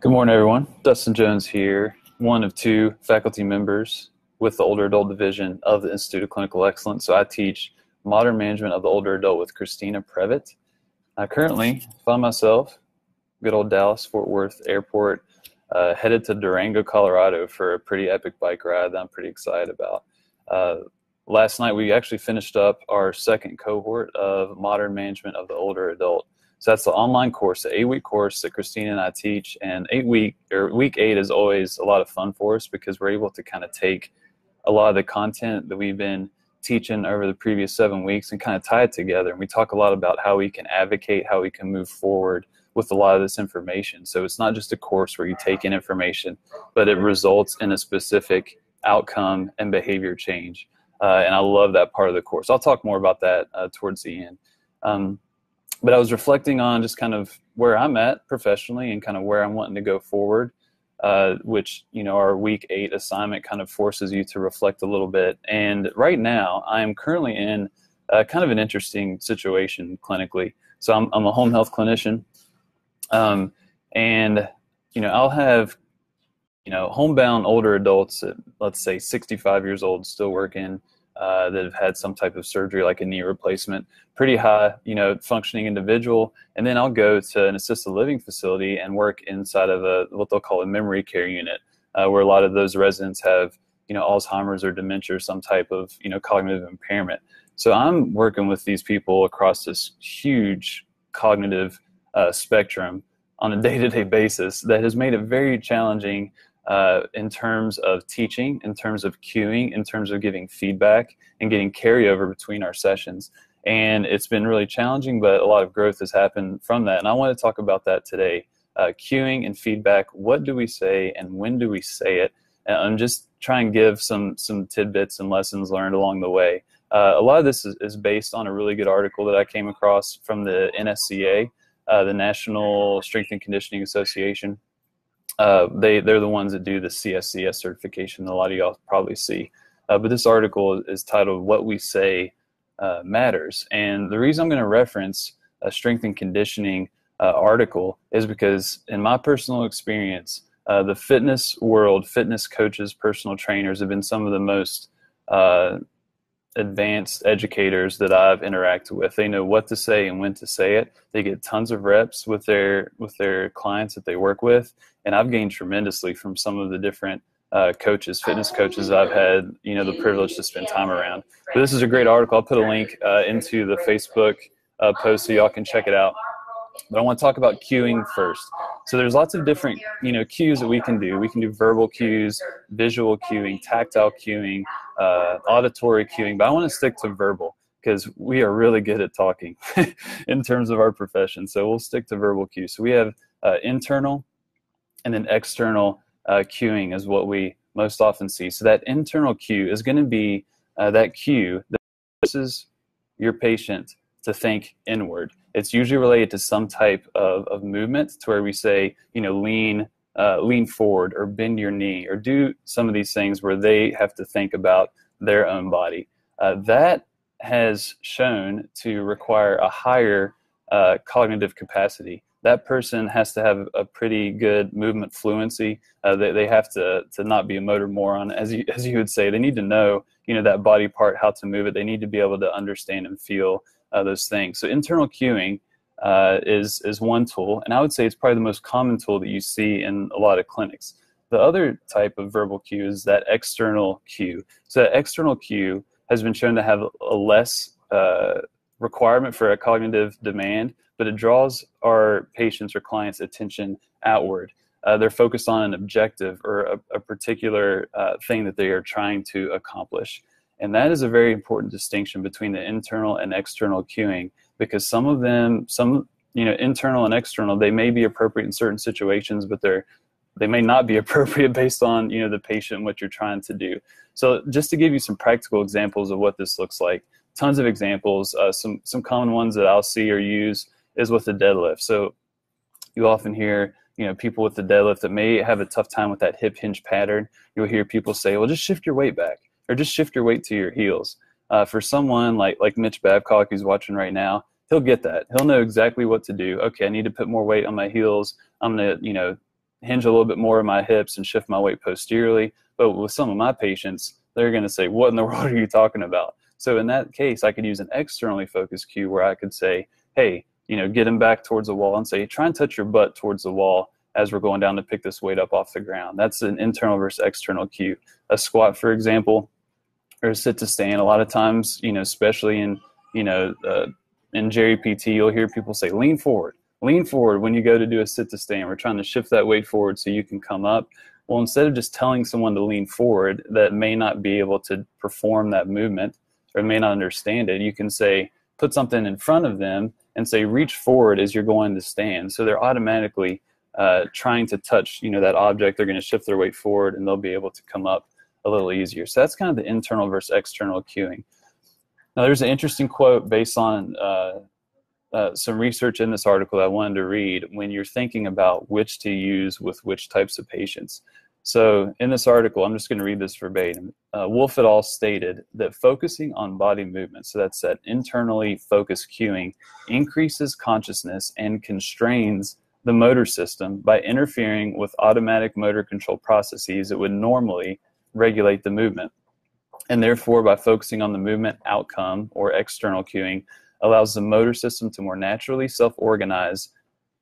Good morning, everyone. Dustin Jones here, one of two faculty members with the Older Adult Division of the Institute of Clinical Excellence. So I teach Modern Management of the Older Adult with Christina Previtt. I currently find myself, good old Dallas-Fort Worth Airport, headed to Durango, Colorado for a pretty epic bike ride that I'm pretty excited about. Last night we actually finished up our second cohort of Modern Management of the Older Adult. So that's the online course, the 8-week course that Christina and I teach, and week 8 is always a lot of fun for us because we're able to kind of take a lot of the content that we've been teaching over the previous 7 weeks and kind of tie it together. And we talk a lot about how we can advocate, how we can move forward with a lot of this information. So it's not just a course where you take in information, but it results in a specific outcome and behavior change. And I love that part of the course. I'll talk more about that towards the end. But I was reflecting on just kind of where I'm at professionally and kind of where I'm wanting to go forward, which, you know, our week 8 assignment kind of forces you to reflect a little bit. And right now, I am currently in kind of an interesting situation clinically. So I'm a home health clinician, and, you know, I'll have, you know, homebound older adults at, let's say, 65 years old still working, that have had some type of surgery like a knee replacement, pretty high, you know, functioning individual. And then I'll go to an assisted living facility and work inside of what they'll call a memory care unit, where a lot of those residents have, you know, Alzheimer's or dementia or some type of, you know, cognitive impairment. So I'm working with these people across this huge cognitive spectrum on a day-to-day basis that has made it very challenging in terms of teaching, in terms of cueing, in terms of giving feedback and getting carryover between our sessions. And it's been really challenging, but a lot of growth has happened from that. And I want to talk about that today. Cueing and feedback, what do we say and when do we say it? And I'm just trying to give some tidbits and lessons learned along the way. A lot of this is based on a really good article that I came across from the NSCA, the National Strength and Conditioning Association. They're the ones that do the CSCS certification that a lot of y'all probably see. But this article is titled "What We Say Matters." And the reason I'm going to reference a strength and conditioning article is because in my personal experience, the fitness world, fitness coaches, personal trainers have been some of the most advanced educators that I've interacted with. They know what to say and when to say it. They get tons of reps with their clients that they work with, and I've gained tremendously from some of the different coaches, fitness coaches I've had, you know, the privilege to spend time around. But this is a great article. I'll put a link into the Facebook post so y'all can check it out. But I want to talk about cueing first. So there's lots of different, you know, cues that we can do. We can do verbal cues, visual cueing, tactile cueing, auditory cueing. But I want to stick to verbal because we are really good at talking in terms of our profession. So we'll stick to verbal cues. So we have internal and then external cueing is what we most often see. So that internal cue is going to be that cue that forces your patient to think inward. It's usually related to some type of movement to where we say, you know, lean forward or bend your knee or do some of these things where they have to think about their own body. That has shown to require a higher cognitive capacity. That person has to have a pretty good movement fluency. They have to not be a motor moron, as you would say. They need to know, you know, that body part, how to move it. They need to be able to understand and feel those things. So internal cueing is one tool, and I would say it's probably the most common tool that you see in a lot of clinics. The other type of verbal cue is that external cue. So that external cue has been shown to have a less requirement for a cognitive demand, but it draws our patients or clients' attention outward. They're focused on an objective or a particular thing that they are trying to accomplish. And that is a very important distinction between the internal and external cueing, because some of them, you know, internal and external, they may be appropriate in certain situations, but they may not be appropriate based on, you know, the patient and what you're trying to do. So just to give you some practical examples of what this looks like, tons of examples. Some common ones that I'll see or use is with the deadlift. So you often hear, you know, people with the deadlift that may have a tough time with that hip hinge pattern. You'll hear people say, well, just shift your weight back, or just shift your weight to your heels. For someone like Mitch Babcock, who's watching right now, he'll get that. He'll know exactly what to do. Okay, I need to put more weight on my heels. I'm going to, you know, hinge a little bit more of my hips and shift my weight posteriorly. But with some of my patients, they're going to say, what in the world are you talking about? So in that case, I could use an externally focused cue where I could say, hey, get them back towards the wall and say, try and touch your butt towards the wall as we're going down to pick this weight up off the ground. That's an internal versus external cue. A squat, for example, or a sit to stand. A lot of times, especially in Jerry PT, you'll hear people say, lean forward when you go to do a sit to stand. We're trying to shift that weight forward so you can come up. Well, instead of just telling someone to lean forward that may not be able to perform that movement or may not understand it, you can say, put something in front of them and say, reach forward as you're going to stand. So they're automatically trying to touch, that object. They're going to shift their weight forward and they'll be able to come up a little easier. So that's kind of the internal versus external cueing. Now, there's an interesting quote based on some research in this article that I wanted to read when you're thinking about which to use with which types of patients. So in this article, I'm just going to read this verbatim. Wolf et al. Stated that focusing on body movement, so that's that internally focused cueing, increases consciousness and constrains the motor system by interfering with automatic motor control processes that would normally regulate the movement. And therefore, by focusing on the movement outcome or external cueing, allows the motor system to more naturally self-organize,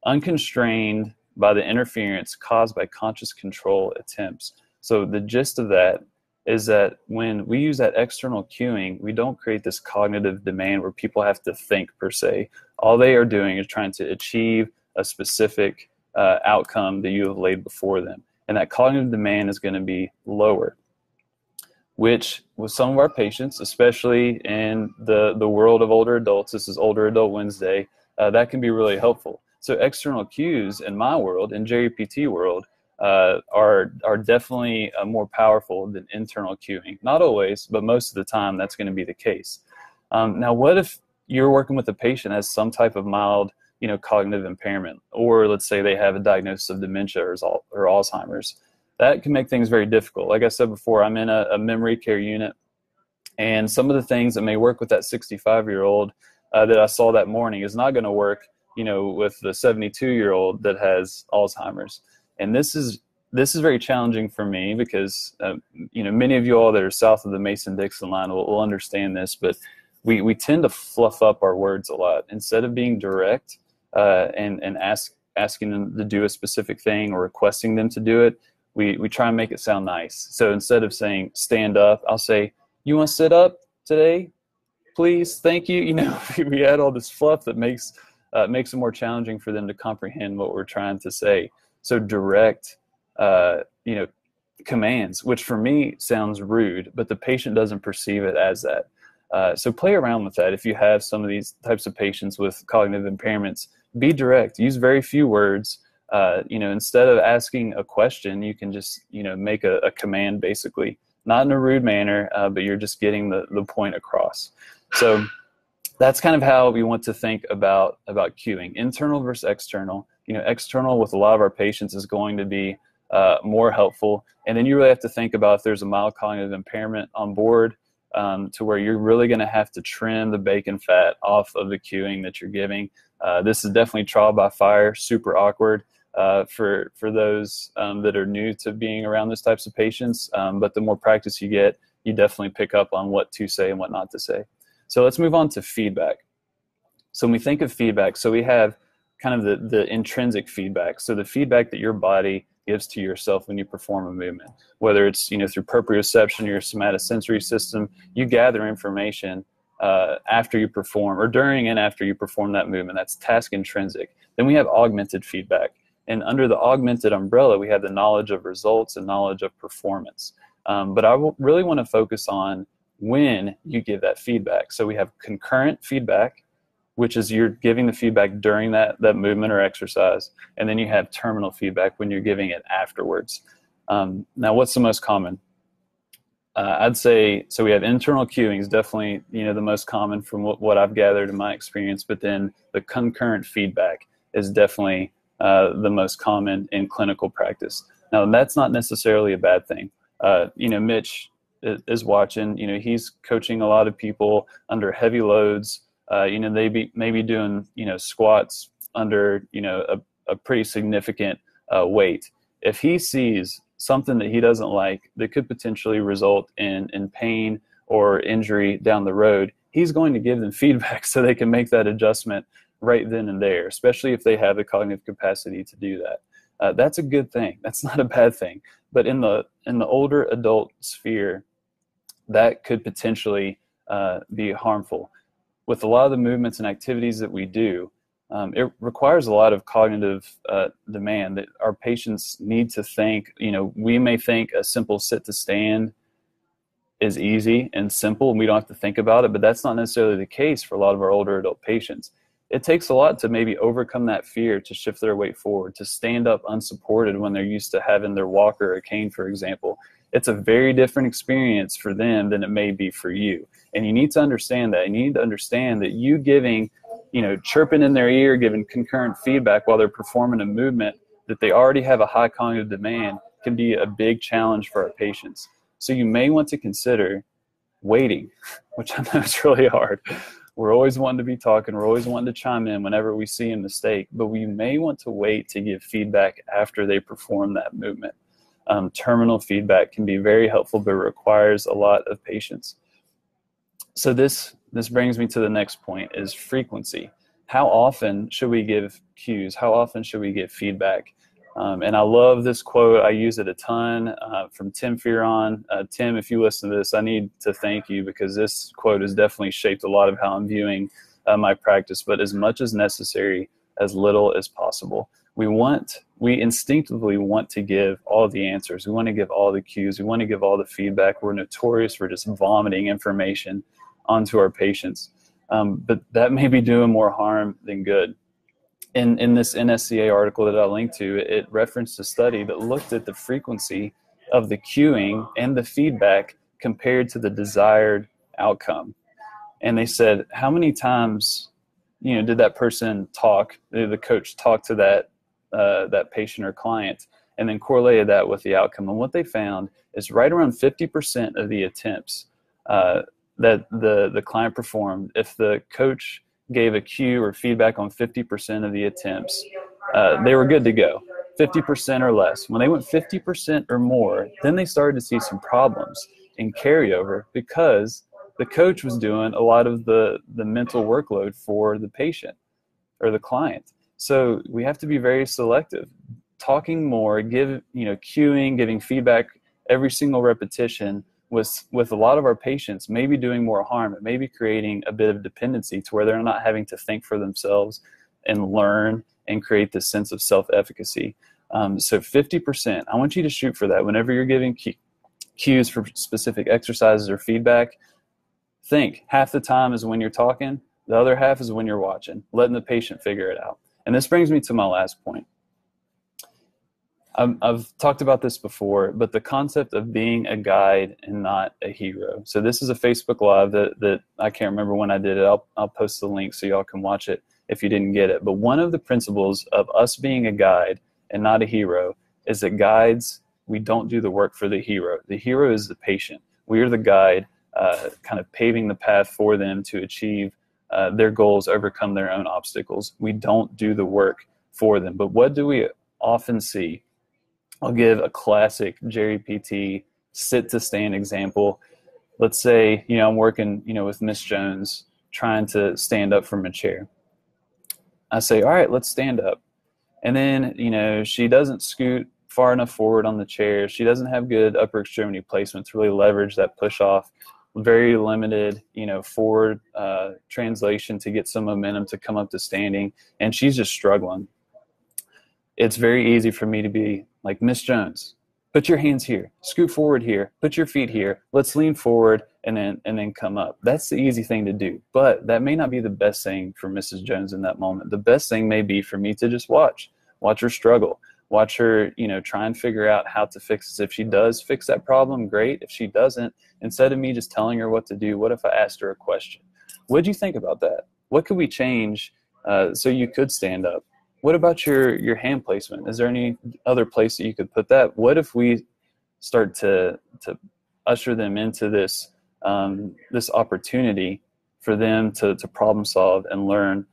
unconstrained by the interference caused by conscious control attempts. So the gist of that is that when we use that external cueing, we don't create this cognitive demand where people have to think per se. All they are doing is trying to achieve a specific outcome that you have laid before them. And that cognitive demand is going to be lower, which with some of our patients, especially in the world of older adults, this is Older Adult Wednesday, that can be really helpful. So external cues in my world, in JPT world, are definitely more powerful than internal cueing. Not always, but most of the time that's going to be the case. Now, what if you're working with a patient that has some type of mild, cognitive impairment, or let's say they have a diagnosis of dementia or Alzheimer's? That can make things very difficult. Like I said before, I'm in a memory care unit, and some of the things that may work with that 65-year-old that I saw that morning is not going to work, with the 72-year-old that has Alzheimer's. And this is very challenging for me because, many of you all that are south of the Mason-Dixon line will understand this, but we tend to fluff up our words a lot. Instead of being direct and asking them to do a specific thing or requesting them to do it, we try and make it sound nice. So instead of saying stand up, I'll say, you want to sit up today? Please, thank you. We add all this fluff that makes it more challenging for them to comprehend what we're trying to say. So direct, commands, which for me sounds rude, but the patient doesn't perceive it as that. So play around with that. If you have some of these types of patients with cognitive impairments, be direct. Use very few words. Instead of asking a question, you can just, make a command basically, not in a rude manner, but you're just getting the point across. So that's kind of how we want to think about cueing, internal versus external. External with a lot of our patients is going to be more helpful. And then you really have to think about if there's a mild cognitive impairment on board, to where you're really going to have to trim the bacon fat off of the cueing that you're giving. This is definitely trial by fire, super awkward for those that are new to being around those types of patients. But the more practice you get, you definitely pick up on what to say and what not to say. So let's move on to feedback. So when we think of feedback, so we have kind of the intrinsic feedback. So the feedback that your body gives to yourself when you perform a movement, whether it's through proprioception or your somatosensory system, you gather information after you perform or during and after you perform that movement. That's task intrinsic. Then we have augmented feedback. And under the augmented umbrella, we have the knowledge of results and knowledge of performance. But I really want to focus on when you give that feedback. So we have concurrent feedback, which is you're giving the feedback during that movement or exercise. And then you have terminal feedback when you're giving it afterwards. Now, what's the most common? I'd say, so we have internal cueing is definitely, the most common from what I've gathered in my experience, but then the concurrent feedback is definitely the most common in clinical practice. Now, that's not necessarily a bad thing. Mitch is watching, he's coaching a lot of people under heavy loads. They may be doing, squats under, a pretty significant weight. If he sees something that he doesn't like that could potentially result in pain or injury down the road, he's going to give them feedback so they can make that adjustment right then and there, especially if they have the cognitive capacity to do that. That's a good thing. That's not a bad thing. But in the older adult sphere, that could potentially be harmful. With a lot of the movements and activities that we do, it requires a lot of cognitive demand that our patients need to think. We may think a simple sit to stand is easy and simple and we don't have to think about it, but that's not necessarily the case for a lot of our older adult patients. It takes a lot to maybe overcome that fear, to shift their weight forward, to stand up unsupported when they're used to having their walker or cane, for example. It's a very different experience for them than it may be for you. And you need to understand that. You need to understand that you giving, chirping in their ear, giving concurrent feedback while they're performing a movement that they already have a high cognitive demand can be a big challenge for our patients. So you may want to consider waiting, which I know is really hard. We're always wanting to be talking. We're always wanting to chime in whenever we see a mistake, but we may want to wait to give feedback after they perform that movement. Terminal feedback can be very helpful, but requires a lot of patience. So this brings me to the next point, is frequency. How often should we give cues? How often should we give feedback? And I love this quote. I use it a ton from Tim Fearon. Tim, if you listen to this, I need to thank you, because this quote has definitely shaped a lot of how I'm viewing my practice. But as much as necessary, as little as possible. We instinctively want to give all the answers. We want to give all the cues. We want to give all the feedback. We're notorious for just vomiting information onto our patients. But that may be doing more harm than good. In this NSCA article that I linked to, it referenced a study that looked at the frequency of the cueing and the feedback compared to the desired outcome. And they said, how many times, did that person talk, the coach talk to that patient or client, and then correlated that with the outcome. And what they found is right around 50% of the attempts that the client performed, if the coach gave a cue or feedback on 50% of the attempts, they were good to go. 50% or less. When they went 50% or more, then they started to see some problems in carryover, because the coach was doing a lot of the mental workload for the patient or the client. So we have to be very selective. Talking more, cueing, giving feedback every single repetition with a lot of our patients may be doing more harm. It may be creating a bit of dependency to where they're not having to think for themselves and learn and create this sense of self-efficacy. So 50%, I want you to shoot for that. Whenever you're giving cues for specific exercises or feedback, think half the time is when you're talking, the other half is when you're watching, letting the patient figure it out. And this brings me to my last point. I've talked about this before, but the concept of being a guide and not a hero. So this is a Facebook Live that I can't remember when I did it. I'll post the link so y'all can watch it if you didn't get it. But one of the principles of us being a guide and not a hero is that guides, we don't do the work for the hero. The hero is the patient. We are the guide, kind of paving the path for them to achieve their goals, overcome their own obstacles. We don't do the work for them. But what do we often see? I'll give a classic Jerry PT sit to stand example. Let's say, I'm working, with Miss Jones trying to stand up from a chair. I say, all right, let's stand up. And then, she doesn't scoot far enough forward on the chair. She doesn't have good upper extremity placement to really leverage that push off. Very limited, forward translation to get some momentum to come up to standing. And she's just struggling. It's very easy for me to be like, Miss Jones, put your hands here, scoot forward here, put your feet here, let's lean forward and then come up. That's the easy thing to do, but that may not be the best thing for Mrs. Jones in that moment. The best thing may be for me to just watch her struggle, watch her, try and figure out how to fix this. If she does fix that problem, great. If she doesn't, instead of me just telling her what to do, what if I asked her a question? What'd you think about that? What could we change so you could stand up? What about your hand placement? Is there any other place that you could put that? What if we start to usher them into this this opportunity for them to problem solve and learn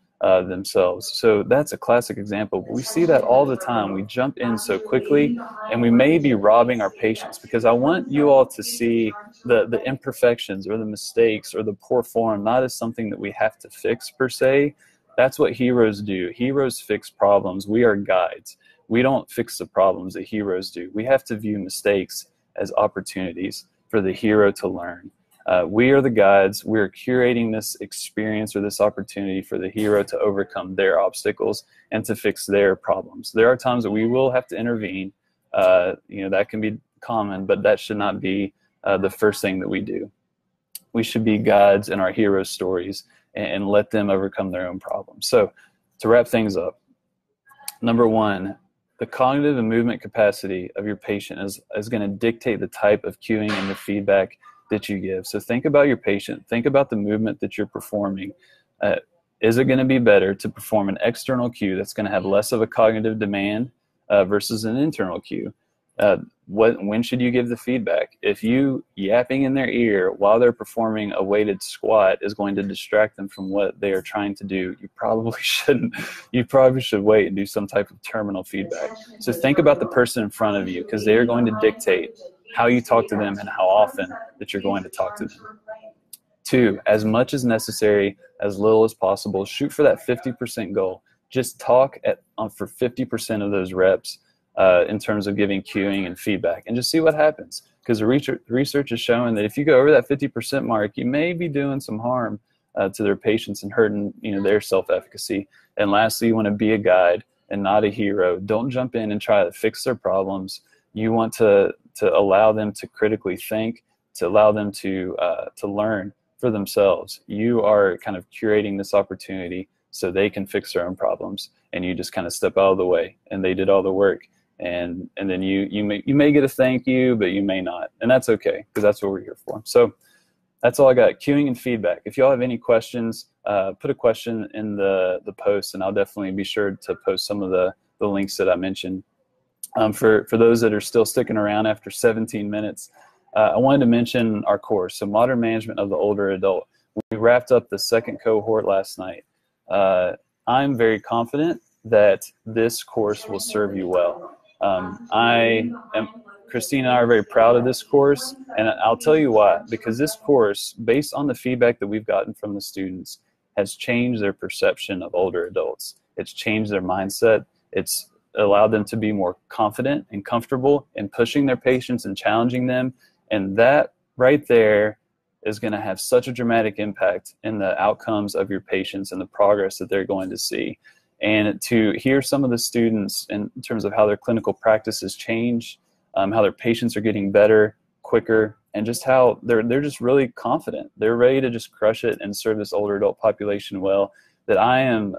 themselves. So that's a classic example. But we see that all the time. We jump in so quickly, and we may be robbing our patients, because I want you all to see the imperfections or the mistakes or the poor form not as something that we have to fix per se. That's what heroes do. Heroes fix problems. We are guides. We don't fix the problems that heroes do. We have to view mistakes as opportunities for the hero to learn. We are the guides. We're curating this experience or this opportunity for the hero to overcome their obstacles and to fix their problems. There are times that we will have to intervene. That can be common, but that should not be the first thing that we do. We should be guides in our heroes' stories and let them overcome their own problems. So to wrap things up, number one, the cognitive and movement capacity of your patient is going to dictate the type of cueing and the feedback that you give. So think about your patient. Think about the movement that you're performing. Is it going to be better to perform an external cue that's going to have less of a cognitive demand versus an internal cue? When should you give the feedback? If you yapping in their ear while they're performing a weighted squat is going to distract them from what they are trying to do, you probably shouldn't. You probably should wait and do some type of terminal feedback. So think about the person in front of you, because they are going to dictate how you talk to them and how often that you're going to talk to them. 2, as much as necessary, as little as possible, shoot for that 50% goal. Just talk for 50% of those reps in terms of giving cueing and feedback, and just see what happens. Because the research is showing that if you go over that 50% mark, you may be doing some harm to their patients and hurting their self-efficacy. And lastly, you want to be a guide and not a hero. Don't jump in and try to fix their problems. You want to allow them to critically think, to allow them to learn for themselves. You are kind of curating this opportunity so they can fix their own problems, and you just kind of step out of the way, and they did all the work. And then you may get a thank you, but you may not, and that's okay, because that's what we're here for. So that's all I got. Cueing and feedback. If y'all have any questions, put a question in the post, and I'll definitely be sure to post some of the links that I mentioned. For those that are still sticking around after 17 minutes, I wanted to mention our course, so Modern Management of the Older Adult. We wrapped up the second cohort last night. I'm very confident that this course will serve you well. Christine and I are very proud of this course, and I'll tell you why. Because this course, based on the feedback that we've gotten from the students, has changed their perception of older adults. It's changed their mindset. It's allowed them to be more confident and comfortable in pushing their patients and challenging them. And that right there is going to have such a dramatic impact in the outcomes of your patients and the progress that they're going to see. And to hear some of the students in terms of how their clinical practices change, how their patients are getting better, quicker, and just how they're just really confident. They're ready to just crush it and serve this older adult population well, that I am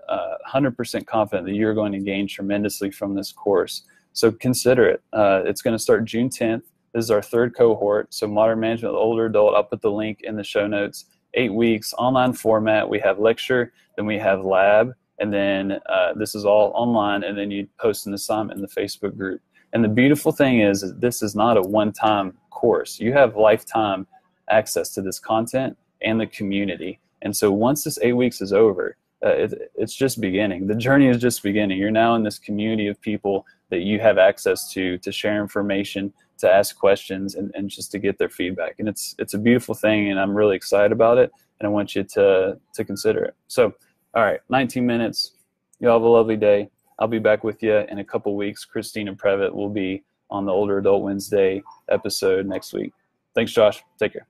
100% confident that you're going to gain tremendously from this course. So consider it. It's going to start June 10th. This is our third cohort. So Modern Management of the Older Adult, I'll put the link in the show notes. 8 weeks, online format. We have lecture, then we have lab, and then this is all online, and then you post an assignment in the Facebook group. And the beautiful thing is this is not a one-time course. You have lifetime access to this content and the community. And so once this 8 weeks is over, it's just beginning. The journey is just beginning. You're now in this community of people that you have access to share information, to ask questions, and just to get their feedback. And it's a beautiful thing, and I'm really excited about it, and I want you to consider it. So, all right, 19 minutes. You all have a lovely day. I'll be back with you in a couple weeks. Christine and Previtt will be on the Older Adult Wednesday episode next week. Thanks, Josh. Take care.